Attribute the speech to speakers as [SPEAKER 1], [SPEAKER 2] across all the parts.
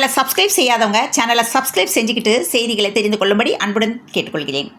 [SPEAKER 1] சேனலை சப்ஸ்கிரைப் செய்யாதவங்க சேனலை சப்ஸ்கிரைப் செஞ்சுக்கிட்டு செய்திகளை தெரிந்து கொள்ளும்படி அன்புடன் கேட்டுக்கொள்கிறேன்.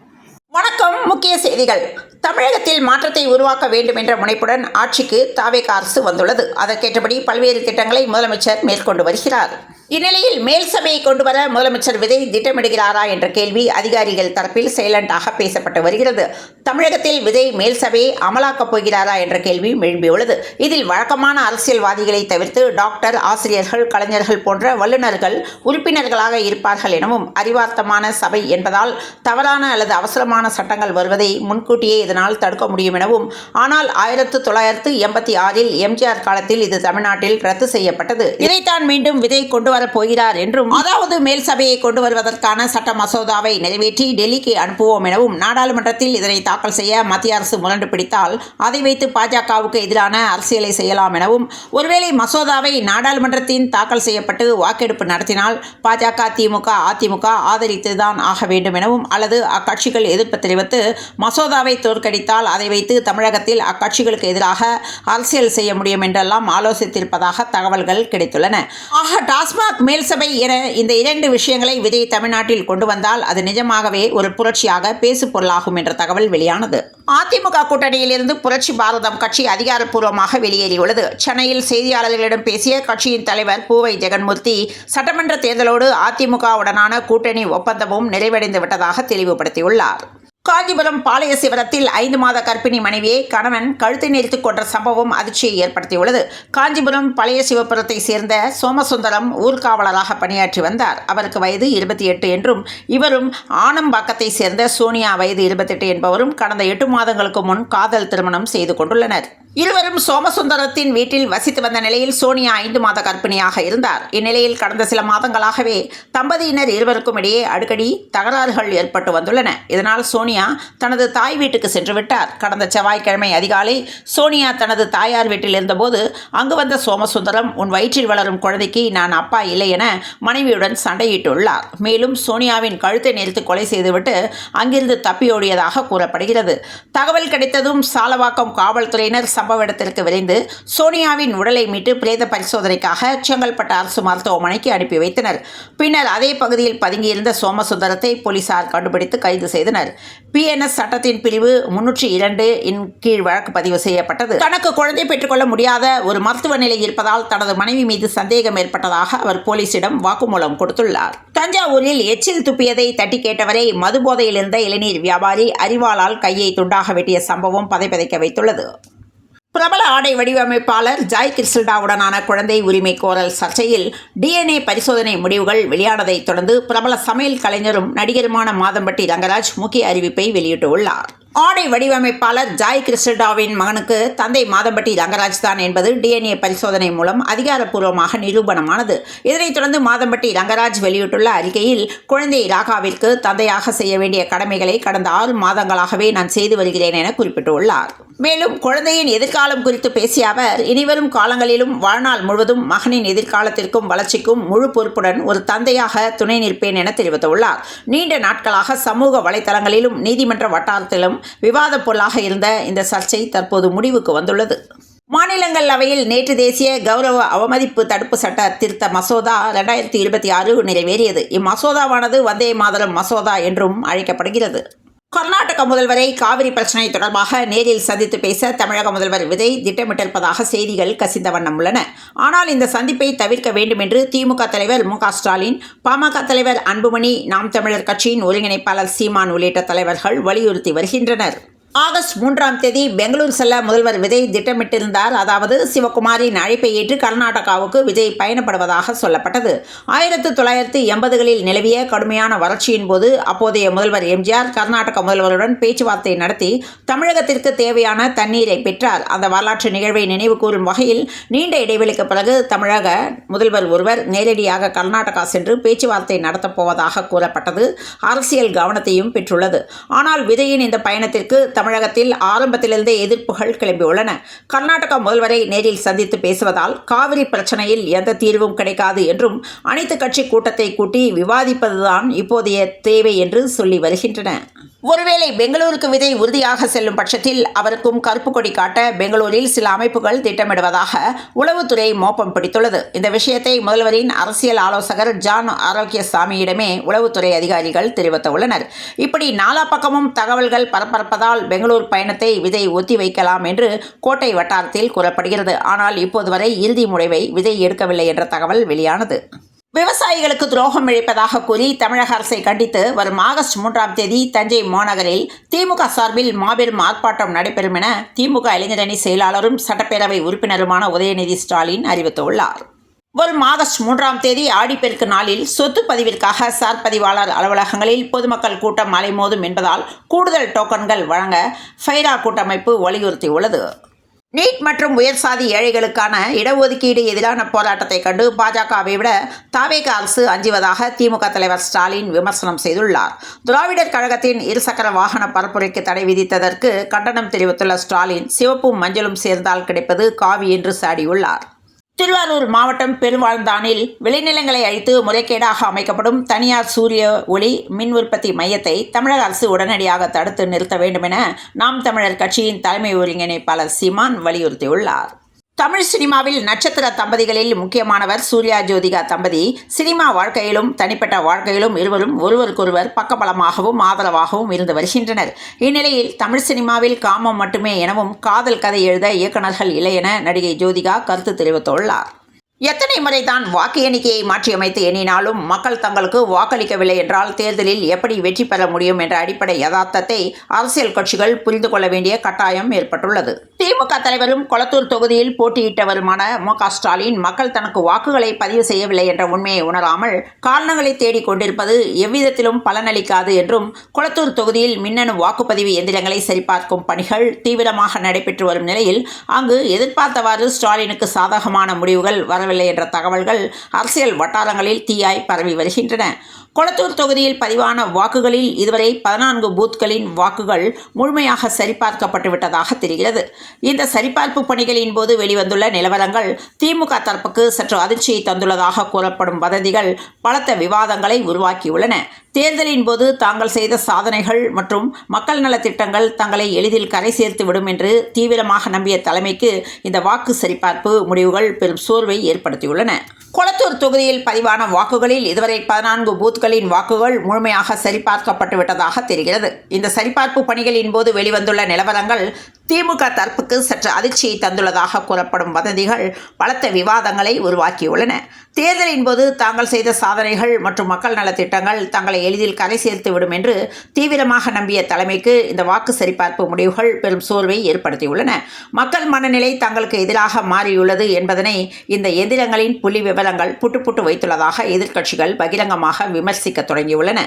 [SPEAKER 1] வணக்கம். முக்கிய செய்திகள். தமிழகத்தில் மாற்றத்தை உருவாக்க வேண்டும் என்ற முனைப்புடன் ஆட்சிக்கு தாவேக அரசு வந்துள்ளது. அதற்கேற்றபடி பல்வேறு திட்டங்களை முதலமைச்சர் மேற்கொண்டு வருகிறார். இந்நிலையில் மேல் சபையை கொண்டு வர முதலமைச்சர் விஜய் திட்டமிடுகிறாரா என்ற கேள்வி அதிகாரிகள் தரப்பில் சைலண்டாக பேசப்பட்டு வருகிறது. தமிழகத்தில் விஜய் மேல் சபையை அமலாக்கப் போகிறாரா என்ற கேள்வி எழும்பியுள்ளது. இதில் வழக்கமான அரசியல்வாதிகளை தவிர்த்து டாக்டர், ஆசிரியர்கள், கலைஞர்கள் போன்ற வல்லுநர்கள் உறுப்பினர்களாக இருப்பார்கள் எனவும், அறிவார்த்தமான சபை என்பதால் தவறான அல்லது அவசரமான சட்டங்கள் வருவதை முன்கூட்டியே இதனால் தடுக்க முடியும் எனவும், ஆனால் 1986இல் எம்ஜிஆர் காலத்தில் இது தமிழ்நாட்டில் ரத்து செய்யப்பட்டது. இதைத்தான் மீண்டும் விஜய் கொண்டு போகிறார் என்றும், அதாவது மேல் சபையை கொண்டு வருவதற்கான சட்ட மசோதாவை நிறைவேற்றி டெல்லிக்கு அனுப்புவோம் எனவும், நாடாளுமன்றத்தில் இதனை தாக்கல் செய்ய மத்திய அரசு முரண்டு பிடித்தால் அதை வைத்து பாஜகவுக்கு எதிரான அரசியலை செய்யலாம் எனவும், ஒருவேளை மசோதாவை நாடாளுமன்றத்தின் தாக்கல் செய்யப்பட்டு வாக்கெடுப்பு நடத்தினால் பாஜக, திமுக, அதிமுக ஆதரித்துதான் ஆக வேண்டும் எனவும், அல்லது அக்கட்சிகள் எதிர்ப்பு தெரிவித்து மசோதாவை தோற்கடித்தால் அதை வைத்து தமிழகத்தில் அக்கட்சிகளுக்கு எதிராக அரசியல் செய்ய முடியும் என்றெல்லாம் ஆலோசித்திருப்பதாக தகவல்கள் கிடைத்துள்ளன. ஆக டாஸ்மாக் மேல் சபை என இந்த இரண்டு விஷயங்களை விஜய் தமிழ்நாட்டில் கொண்டு வந்தால் அது நிஜமாகவே ஒரு புரட்சியாக பேசு பொருளாகும் என்ற தகவல் வெளியானது. அதிமுக கூட்டணியிலிருந்து புரட்சி பாரதம் கட்சி அதிகாரப்பூர்வமாக வெளியேறியுள்ளது. சென்னையில் செய்தியாளர்களிடம் பேசிய கட்சியின் தலைவர் பூவை ஜெகன்மூர்த்தி, சட்டமன்ற தேர்தலோடு அதிமுகவுடனான கூட்டணி ஒப்பந்தமும் நிறைவடைந்து விட்டதாக தெளிவுபடுத்தியுள்ளார். காஞ்சிபுரம் பாளையசிவரத்தில் 5 மாத கர்ப்பிணி மனைவியை கணவன் கழுத்தை நெரித்துக் கொன்ற சம்பவம் அதிர்ச்சியை ஏற்படுத்தியுள்ளது. காஞ்சிபுரம் பழைய சிவபுரத்தை சேர்ந்த சோமசுந்தரம் ஊர்காவலராக பணியாற்றி வந்தார். அவருக்கு வயது 28 என்றும், இவரும் ஆனம்பாக்கத்தை சேர்ந்த சோனியா வயது 28 என்பவரும் கடந்த 8 மாதங்களுக்கு முன் காதல் திருமணம் செய்து கொண்டுள்ளனர். இருவரும் சோமசுந்தரத்தின் வீட்டில் வசித்து வந்த நிலையில் சோனியா 5 மாத கர்ப்பிணியாக இருந்தார். இந்நிலையில் கடந்த சில மாதங்களாகவே தம்பதியினர் இருவருக்கும் இடையே அடிக்கடி தகராறுகள் ஏற்பட்டு வந்துள்ளன. இதனால் சோனியா தனது தாய் வீட்டுக்கு சென்று விட்டார். கடந்த செவ்வாய்க்கிழமை அதிகாலை சோனியா தனது தாயார் வீட்டில் இருந்தபோது அங்கு வந்த சோமசுந்தரம், உன் வயிற்றில் வளரும் குழந்தைக்கு நான் அப்பா இல்லை என மனைவியுடன் சண்டையிட்டுள்ளார். மேலும் சோனியாவின் கழுத்தை நெரித்து கொலை செய்துவிட்டு அங்கிருந்து தப்பியோடியதாக கூறப்படுகிறது. தகவல் கிடைத்ததும் சாலவாக்கம் காவல்துறையினர் சம்பவ இடத்திற்கு விரைந்து சோனியாவின் உடலை மீட்டு பிரேத பரிசோதனைக்காக செங்கல்பட்டு அரசு மருத்துவமனைக்கு அனுப்பி வைத்தனர். பின்னர் அதே பகுதியில் பதுங்கியிருந்த சோமசுந்தரத்தை போலீசார் கண்டுபிடித்து கைது செய்தனர். PNS சட்டத்தின் பிரிவு 302 இன் கீழ் வழக்கு பதிவு செய்யப்பட்டது. தனக்கு குழந்தை பெற்றுக்கொள்ள முடியாத ஒரு மருத்துவ நிலை இருப்பதால் தனது மனைவி மீது சந்தேகம் ஏற்பட்டதாக அவர் போலீசிடம் வாக்குமூலம் கொடுத்துள்ளார். தஞ்சாவூரில் எச்சில் துப்பியதை தட்டி கேட்டவரை மதுபோதையில் இருந்த இளநீர் வியாபாரி அரிவாளால் கையை துண்டாக வெட்டிய சம்பவம் பதைபதைக்க வைத்துள்ளது. பிரபல ஆடை வடிவமைப்பாளர் ஜாய் கிறிஸ்டல்டாவுடனான குழந்தை உரிமை கோரல் சர்ச்சையில் DNA பரிசோதனை முடிவுகள் வெளியானதைத் தொடர்ந்து பிரபல சமையல் கலைஞரும் நடிகருமான மாதம்பட்டி ரங்கராஜ் முக்கிய அறிவிப்பை வெளியிட்டுள்ளார். ஆடை வடிவமைப்பாளர் ஜாய் கிறிஸ்டல்டாவின் மகனுக்கு தந்தை மாதம்பட்டி ரங்கராஜ் தான் என்பது DNA பரிசோதனை மூலம் அதிகாரப்பூர்வமாக நிரூபணமானது. இதனைத் தொடர்ந்து மாதம்பட்டி ரங்கராஜ் வெளியிட்டுள்ள அறிக்கையில், குழந்தை ராகாவிற்கு தந்தையாக செய்ய வேண்டிய கடமைகளை கடந்த 6 மாதங்களாகவே நான் செய்து வருகிறேன் என குறிப்பிட்டுள்ளார். மேலும் குழந்தையின் எதிர்காலம் குறித்து பேசிய அவர், இனிவரும் காலங்களிலும் வாழ்நாள் முழுவதும் மகனின் எதிர்காலத்திற்கும் வளர்ச்சிக்கும் முழு பொறுப்புடன் ஒரு தந்தையாக துணை நிற்பேன் என தெரிவித்துள்ளார். நீண்ட நாட்களாக சமூக வலைதளங்களிலும் நீதிமன்ற வட்டாரத்திலும் விவாத பொருளாக இருந்த இந்த சர்ச்சை தற்போது முடிவுக்கு வந்துள்ளது. மாநிலங்களவையில் நேற்று தேசிய கௌரவ அவமதிப்பு தடுப்பு சட்ட திருத்த மசோதா 2026 நிறைவேறியது. இம்மசோதாவானது வந்தே மாதரம் மசோதா என்றும் அழைக்கப்படுகிறது. கர்நாடக முதல்வரை காவிரி பிரச்சினை தொடர்பாக நேரில் சந்தித்து பேச தமிழக முதல்வர் விஜய் திட்டமிட்டிருப்பதாக செய்திகள் கசிந்த வண்ணம் உள்ளன. ஆனால் இந்த சந்திப்பை தவிர்க்க வேண்டும் என்று திமுக தலைவர் மு.க. ஸ்டாலின், பாமக தலைவர் அன்புமணி, நாம் தமிழர் கட்சியின் ஒருங்கிணைப்பாளர் சீமான் உள்ளிட்ட தலைவர்கள் வலியுறுத்தி வருகின்றனர். ஆகஸ்ட் 3ஆம் தேதி பெங்களூர் செல்ல முதல்வர் விஜய் திட்டமிட்டிருந்தார். அதாவது சிவகுமாரின் அழைப்பை ஏற்று கர்நாடகாவுக்கு விஜய் பயணப்படுவதாக சொல்லப்பட்டது. 1980களில் நிலவிய கடுமையான வறட்சியின் போது அப்போதைய முதல்வர் எம்ஜிஆர் கர்நாடக முதல்வருடன் பேச்சுவார்த்தை நடத்தி தமிழகத்திற்கு தேவையான தண்ணீரை பெற்றார். அந்த வரலாற்று நிகழ்வை நினைவு கூறும் வகையில் நீண்ட இடைவெளிக்கு பிறகு தமிழக முதல்வர் ஒருவர் நேரடியாக கர்நாடகா சென்று பேச்சுவார்த்தை நடத்தப் போவதாக கூறப்பட்டது அரசியல் கவனத்தையும் பெற்றுள்ளது. ஆனால் விஜயின் இந்த பயணத்திற்கு தமிழகத்தில் ஆரம்பத்திலிருந்தே எதிர்ப்புகள் கிளம்பியுள்ளன. கர்நாடக முதல்வரை நேரில் சந்தித்து பேசுவதால் காவிரி பிரச்சனையில் எந்த தீர்வும் கிடைக்காது என்றும் அனைத்து கட்சி கூட்டத்தை கூட்டி விவாதிப்பதுதான் இப்போதைய தேவை என்று சொல்லி வருகின்றன. ஒருவேளை பெங்களூருக்கு விஜய் உறுதியாக செல்லும் பட்சத்தில் அவருக்கும் கருப்பு கொடி காட்ட பெங்களூரில் சில அமைப்புகள் திட்டமிடுவதாக உளவுத்துறை மோப்பம் பிடித்துள்ளது. இந்த விஷயத்தை முதல்வரின் அரசியல் ஆலோசகர் ஜான் ஆரோக்கியசாமியிடமே உளவுத்துறை அதிகாரிகள் தெரிவித்துள்ளனர். இப்படி நாலா பக்கமும் தகவல்கள் பரபரப்பதால் பெங்களூர் பயணத்தை விஜய் ஒத்தி வைக்கலாம் என்று கோட்டை வட்டாரத்தில் கூறப்படுகிறது. ஆனால் இப்போது வரை இறுதி முடிவை விஜய் எடுக்கவில்லை என்ற தகவல் வெளியானது. விவசாயிகளுக்கு துரோகம் இழைப்பதாக கூறி தமிழக அரசை கண்டித்து வரும் ஆகஸ்ட் 3ஆம் தேதி தஞ்சை மாநகரில் திமுக சார்பில் மாபெரும் ஆர்ப்பாட்டம் நடைபெறும் என திமுக இளைஞரணி செயலாளரும் சட்டப்பேரவை உறுப்பினருமான உதயநிதி ஸ்டாலின் அறிவித்துள்ளார். வரும் ஆகஸ்ட் 3ஆம் தேதி ஆடிப்பெருக்கு நாளில் சொத்து பதிவிற்காக சார் பதிவாளர் அலுவலகங்களில் பொதுமக்கள் கூட்டம் அலைமோதும் என்பதால் கூடுதல் டோக்கன்கள் வழங்க ஃபைரா கூட்டமைப்பு வலியுறுத்தியுள்ளது. நீட் மற்றும் உயர்சாதி ஏழைகளுக்கான இடஒதுக்கீடு எதிரான போராட்டத்தை கண்டு பாஜகவை விட தாவேக அரசு அஞ்சுவதாக திமுக தலைவர் ஸ்டாலின் விமர்சனம் செய்துள்ளார். திராவிடர் கழகத்தின் இருசக்கர வாகன பரப்புரைக்கு தடை விதித்ததற்கு கண்டனம் தெரிவித்துள்ள ஸ்டாலின் சிவப்பும் மஞ்சளும் சேர்ந்தால் கிடைப்பது காவி என்று சாடியுள்ளார். திருவாரூர் மாவட்டம் பெருவாழ்ந்தானில் விளைநிலங்களை அழித்து முறைகேடாக அமைக்கப்படும் தனியார் சூரிய ஒளி மின் உற்பத்தி மையத்தை தமிழக அரசு உடனடியாக தடுத்து நிறுத்த வேண்டும் என நாம் தமிழர் கட்சியின் தலைமை ஒருங்கிணைப்பாளர் சீமான் வலியுறுத்தியுள்ளார். தமிழ் சினிமாவில் நட்சத்திர தம்பதிகளில் முக்கியமானவர் சூர்யா ஜோதிகா தம்பதி. சினிமா வாழ்க்கையிலும் தனிப்பட்ட வாழ்க்கையிலும் இருவரும் ஒருவருக்கொருவர் பக்கபலமாகவும் ஆதரவாகவும் இருந்து வருகின்றனர். இந்நிலையில் தமிழ் சினிமாவில் காமம் மட்டுமே எனவும் காதல் கதை எழுத இயக்குநர்கள் இல்லை என நடிகை ஜோதிகா கருத்து தெரிவித்துள்ளார். எத்தனை முறைதான் வாக்கு எண்ணிக்கையை மாற்றியமைத்து எண்ணினாலும் மக்கள் தங்களுக்கு வாக்களிக்கவில்லை என்றால் தேர்தலில் எப்படி வெற்றி பெற முடியும் என்ற அடிப்படை யதார்த்தத்தை அரசியல் கட்சிகள் புரிந்து கொள்ள வேண்டிய கட்டாயம் ஏற்பட்டுள்ளது. திமுக தலைவரும் கொளத்தூர் தொகுதியில் போட்டியிட்டவருமான மு.க. ஸ்டாலின் மக்கள் தனக்கு வாக்குகளை பதிவு செய்யவில்லை என்ற உண்மையை உணராமல் காரணங்களை தேடிக் கொண்டிருப்பது எவ்விதத்திலும் பலனளிக்காது என்றும் கொளத்தூர் தொகுதியில் மின்னணு வாக்குப்பதிவு எந்திரங்களை சரிபார்க்கும் பணிகள் தீவிரமாக நடைபெற்று வரும் நிலையில் அங்கு எதிர்பார்த்தவாறு ஸ்டாலினுக்கு சாதகமான முடிவுகள் வரவில்லை என்ற தகவல்கள் அரசியல் வட்டாரங்களில் தீயாய் பரவி வருகின்றன. கொளத்தூர் தொகுதியில் பதிவான வாக்குகளில் இதுவரை 14 பூத்களின் வாக்குகள் முழுமையாக சரிபார்க்கப்பட்டு விட்டதாக தெரிகிறது. இந்த சரிபார்ப்பு பணிகளின் போது வெளிவந்துள்ள நிலவரங்கள் திமுக தரப்புக்கு சற்று அதிர்ச்சியை தந்துள்ளதாக கூறப்படும் வதந்திகள் பலத்த விவாதங்களை உருவாக்கியுள்ளன. தேர்தலின் போது தாங்கள் செய்த சாதனைகள் மற்றும் மக்கள் நலத்திட்டங்கள் தங்களை எளிதில் கரை சேர்த்து விடும் என்று தீவிரமாக நம்பிய தலைமைக்கு இந்த வாக்கு சரிபார்ப்பு முடிவுகள் பெரும் சோர்வை ஏற்படுத்தியுள்ளன. கொளத்தூர் தொகுதியில் பதிவான வாக்குகளில் இதுவரை 14 பூத்களின் வாக்குகள் முழுமையாக சரிபார்க்கப்பட்டு விட்டதாக தெரிகிறது. இந்த சரிபார்ப்பு பணிகளின் போது வெளிவந்துள்ள நிலவரங்கள் திமுக தரப்புக்கு சற்று அதிர்ச்சியை தந்துள்ளதாக கூறப்படும் வதந்திகள் பலத்த விவாதங்களை உருவாக்கியுள்ளன. தேர்தலின் போது தாங்கள் செய்த சாதனைகள் மற்றும் மக்கள் நலத்திட்டங்கள் தங்களை எளிதில் கரை சேர்த்து விடும் என்று தீவிரமாக நம்பிய தலைமைக்கு இந்த வாக்கு சரிபார்ப்பு முடிவுகள் பெரும் சோர்வை ஏற்படுத்தியுள்ளன. மக்கள் மனநிலை தங்களுக்கு எதிராக மாறியுள்ளது என்பதனை இந்த எந்திரங்களின் புள்ளி விவரங்கள் புட்டு வைத்துள்ளதாக எதிர்க்கட்சிகள் பகிரங்கமாக விமர்சிக்க தொடங்கியுள்ளன.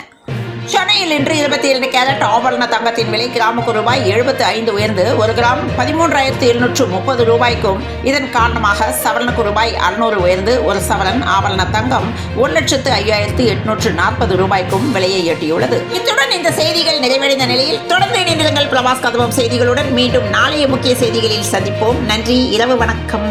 [SPEAKER 1] சென்னையில் இன்று 22 கேரட் ஆபரண தங்கத்தின் விலை கிராமுக்கு ரூபாய் 75 உயர்ந்து 1 கிராம் 13,730 ரூபாய்க்கும், இதன் காரணமாக சவரனுக்கு ரூபாய் 600 உயர்ந்து ஒரு சவரன் ஆபரண தங்கம் 1,05,840 ரூபாய்க்கும் விலையை எட்டியுள்ளது. இத்துடன் இந்த செய்திகள் நிறைவடைந்த நிலையில் தொடர்ந்து இணைந்திருங்கள் பிரபாஸ் கதவம் செய்திகளுடன். மீண்டும் நாளைய முக்கிய செய்திகளில் சந்திப்போம். நன்றி. இரவு வணக்கம்.